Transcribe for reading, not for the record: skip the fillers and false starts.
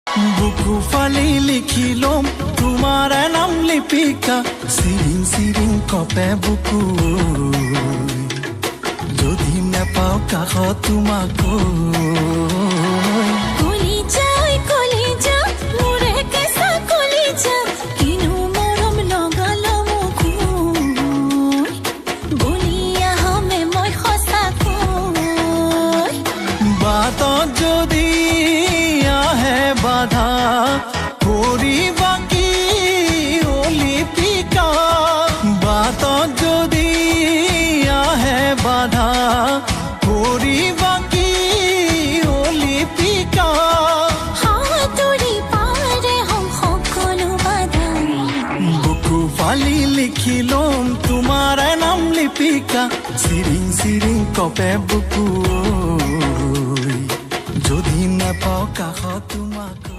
বুকু ফালি লিখি ল'ম তোমাৰ নাম লিপিকা চিৰিং চিৰিং কপে বুকু যদি নেপাওঁ কাষত তোমাক বাটত যদি আহে বাধা কৰিবা কি লিপিকা বাটত যদি আহে বাধা কৰিবা কি লিপিকা বুকু ফালি লিখি ল'ম তোমাৰ নাম লিপিকা চিৰিং চিৰিং কপে বুকু যদি নাপাওঁ কাষত তোমাক